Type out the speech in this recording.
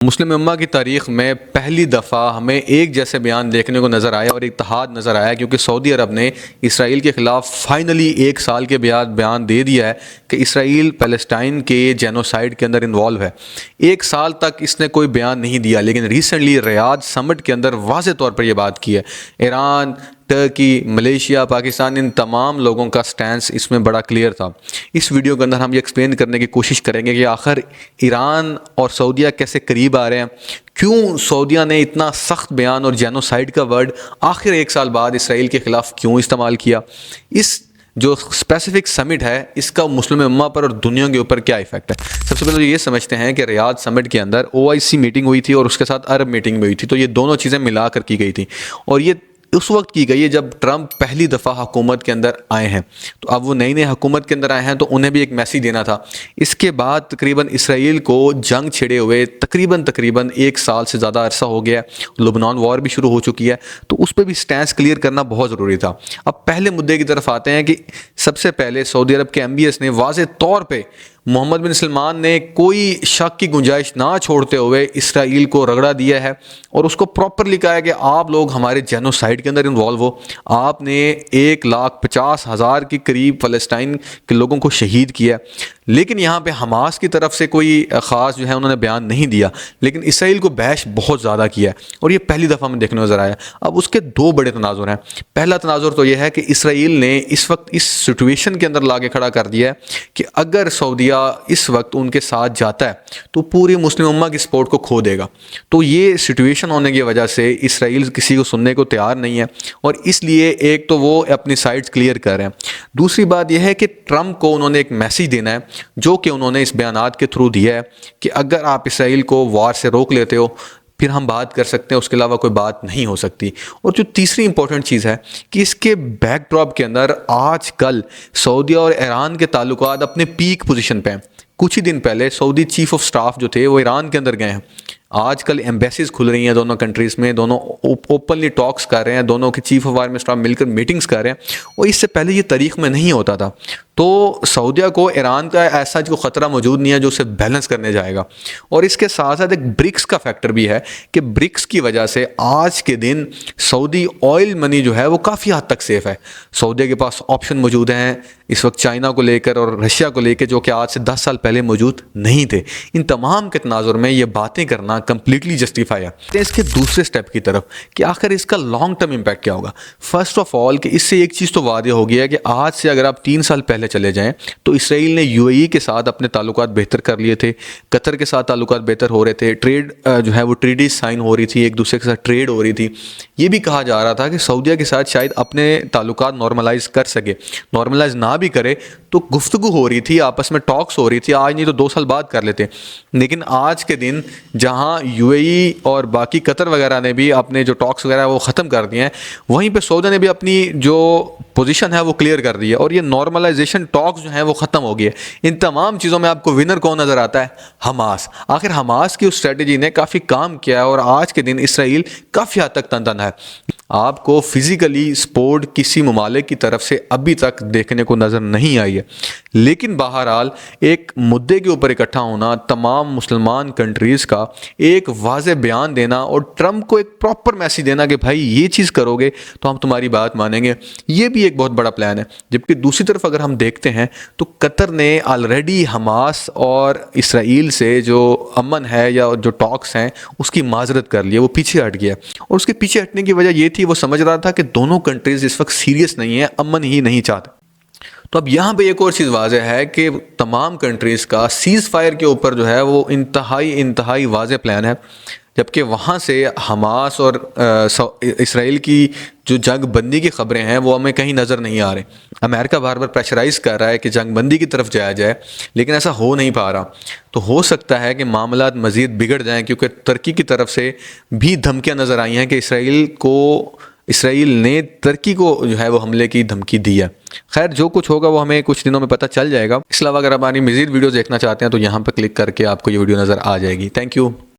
मुस्लिम उम्मा की तारीख़ में पहली दफ़ा हमें एक जैसे बयान देखने को नज़र आया और इत्तेहाद नज़र आया, क्योंकि सऊदी अरब ने इसराइल के ख़िलाफ़ फाइनली एक साल के बयान दे दिया है कि इसराइल पैलेस्टाइन के जेनोसाइड के अंदर इन्वॉल्व है। एक साल तक इसने कोई बयान नहीं दिया, लेकिन रिसेंटली रियाद समिट के अंदर वाज़े तौर पर यह बात की है। ईरान, टर्की, मलेशिया, पाकिस्तान, इन तमाम लोगों का स्टैंस इसमें बड़ा क्लियर था। इस वीडियो के अंदर हम ये एक्सप्लेन करने की कोशिश करेंगे कि आखिर ईरान और सऊदीया कैसे करीब आ रहे हैं, क्यों सऊदीया ने इतना सख्त बयान और जेनोसाइड का वर्ड आखिर एक साल बाद इसराइल के ख़िलाफ़ क्यों इस्तेमाल किया, इस जो स्पेसिफिक समिट है इसका मुस्लिम उम्मा पर और दुनिया के ऊपर क्या इफेक्ट है। सबसे पहले तो ये समझते हैं कि रियाद समिट के अंदर OIC मीटिंग हुई थी और उसके साथ अरब मीटिंग भी हुई थी, तो ये दोनों चीज़ें मिलाकर की गई थी और ये उस वक्त की गई है जब ट्रंप पहली दफ़ा हुकूमत के अंदर आए हैं। तो अब वो नई हुकूमत के अंदर आए हैं तो उन्हें भी एक मैसेज देना था। इसके बाद तकरीबन इसराइल को जंग छिड़े हुए तकरीबन एक साल से ज़्यादा अरसा हो गया, लुबनान वॉर भी शुरू हो चुकी है, तो उस पर भी स्टैंस क्लियर करना बहुत ज़रूरी था। अब पहले मुद्दे की तरफ आते हैं कि सबसे पहले सऊदी अरब के MBS ने वाज़े तौर पर मोहम्मद बिन सलमान ने कोई शक की गुंजाइश ना छोड़ते हुए इसराइल को रगड़ा दिया है और उसको प्रॉपरली कहा है कि आप लोग हमारे जेनोसाइड के अंदर इन्वॉल्व हो। आपने 1,50,000 के करीब फ़लस्तीन के लोगों को शहीद किया, लेकिन यहाँ पे हमास की तरफ से कोई ख़ास जो है उन्होंने बयान नहीं दिया, लेकिन इसराइल को बैश बहुत ज़्यादा किया और ये पहली दफ़ा में देखने नज़र आया। अब उसके दो बड़े तनाजुर हैं। पहला तनाजुर तो यह है कि इसराइल ने इस वक्त इस सिचुएशन के अंदर लाके खड़ा कर दिया है कि अगर सऊदीया इस वक्त उनके साथ जाता है तो पूरी मुस्लिम उम्मा की सपोर्ट को खो देगा। तो ये सिचुएशन होने की वजह से इसराइल किसी को सुनने को तैयार नहीं है और इसलिए एक तो वो अपनी साइड्स क्लियर कर रहे हैं। दूसरी बात यह है कि ट्रंप को उन्होंने एक मैसेज देना है जो कि उन्होंने इस बयानात के थ्रू दिया है कि अगर आप इसराइल को वार से रोक लेते हो फिर हम बात कर सकते हैं, उसके अलावा कोई बात नहीं हो सकती। और जो तीसरी इंपॉर्टेंट चीज़ है कि इसके बैकड्रॉप के अंदर आजकल सऊदी और ईरान के ताल्लुकात अपने पीक पोजीशन पे हैं। कुछ ही दिन पहले सऊदी चीफ ऑफ स्टाफ जो थे वो ईरान के अंदर गए हैं। आजकल एम्बेसीज खुल रही हैं दोनों कंट्रीज़ में, दोनों ओपनली टॉक्स कर रहे हैं, दोनों के चीफ ऑफ आर्मी स्टाफ मिलकर मीटिंग्स कर रहे हैं और इससे पहले ये तारीख में नहीं होता था। तो सऊदीया को ईरान का ऐसा जो ख़तरा मौजूद नहीं है जो उसे बैलेंस करने जाएगा। और इसके साथ साथ एक ब्रिक्स का फैक्टर भी है कि ब्रिक्स की वजह से आज के दिन सऊदी ऑयल मनी जो है वो काफ़ी हद तक सेफ़ है। सऊदीया के पास ऑप्शन मौजूद हैं इस वक्त चाइना को लेकर और रशिया को लेकर, जो कि आज से 10 साल पहले मौजूद नहीं थे। इन तमाम के तनाजुर में ये बातें करना कंप्लीटली जस्टिफाई है। तो इसके दूसरे स्टेप की तरफ कि आखिर इसका लॉन्ग टर्म इम्पैक्ट क्या होगा। फर्स्ट ऑफ ऑल कि इससे एक चीज़ तो वादे हो गया है कि आज से अगर आप 3 साल पहले चले जाएं तो इसराइल ने UAE के साथ अपने ताल्लुकात बेहतर कर लिए थे, कतर के साथ ताल्लुकात बेहतर हो रहे थे, ट्रेड जो है वो ट्रीटी साइन हो रही थी, एक दूसरे के साथ ट्रेड हो रही थी। ये भी कहा जा रहा था कि सऊदीया के साथ शायद अपने ताल्लुकात नॉर्मलाइज कर सके, नॉर्मलाइज ना भी करे तो गुफ्तगू हो रही थी, आपस में टॉक्स हो रही थी, आज नहीं तो 2 साल बाद कर लेते। लेकिन आज के दिन जहां UAE और बाकी कतर वगैरह ने भी अपने जो टॉक्स वगैरह वो ख़त्म कर दिए हैं, वहीं पे सऊदी ने भी अपनी जो पोजीशन है वो क्लियर कर दी है और ये नॉर्मलाइजेशन टॉक्स जो हैं वो ख़त्म हो गई है। इन तमाम चीज़ों में आपको विनर कौन नज़र आता है? हमास। आखिर हमास की उस स्ट्रेटजी ने काफ़ी काम किया है और आज के दिन इसराइल काफ़ी हद तक तन है। आपको फिज़िकली सपोर्ट किसी ममालिक की तरफ से अभी तक देखने को नज़र नहीं आई है, लेकिन बहरहाल एक मुद्दे के ऊपर इकट्ठा होना, तमाम मुसलमान कंट्रीज़ का एक वाज़े बयान देना और ट्रंप को एक प्रॉपर मैसेज देना कि भाई ये चीज़ करोगे तो हम तुम्हारी बात मानेंगे, ये भी एक बहुत बड़ा प्लान है। जबकि दूसरी तरफ अगर हम देखते हैं तो कतर ने ऑलरेडी हमास और इसराइल से जो अमन है या जो टॉक्स हैं उसकी माजरत कर ली है, वो पीछे हट गया और उसके पीछे हटने की वजह ये थी वो समझ रहा था कि दोनों कंट्रीज इस वक्त सीरियस नहीं है, अमन ही नहीं चाहते। तो अब यहाँ पे एक और चीज़ वाज़ेह है कि तमाम कंट्रीज़ का सीज़ फायर के ऊपर जो है वो इंतहाई वाज़ेह प्लान है, जबकि वहाँ से हमास और इसराइल की जो जंग बंदी की ख़बरें हैं वो हमें कहीं नज़र नहीं आ रही। अमेरिका बार बार प्रेशराइज़ कर रहा है कि जंग बंदी की तरफ जाया जाए, लेकिन ऐसा हो नहीं पा रहा। तो हो सकता है कि मामलात मज़ीद बिगड़ जाएं, क्योंकि तुर्की की तरफ से भी धमकियाँ नज़र आई हैं कि इसराइल ने तुर्की को जो है वो हमले की धमकी दी है। खैर जो कुछ होगा वो हमें कुछ दिनों में पता चल जाएगा। इसके अलावा अगर आप हमारी मज़ीद वीडियो देखना चाहते हैं तो यहाँ पर क्लिक करके आपको ये वीडियो नज़र आ जाएगी। Thank you.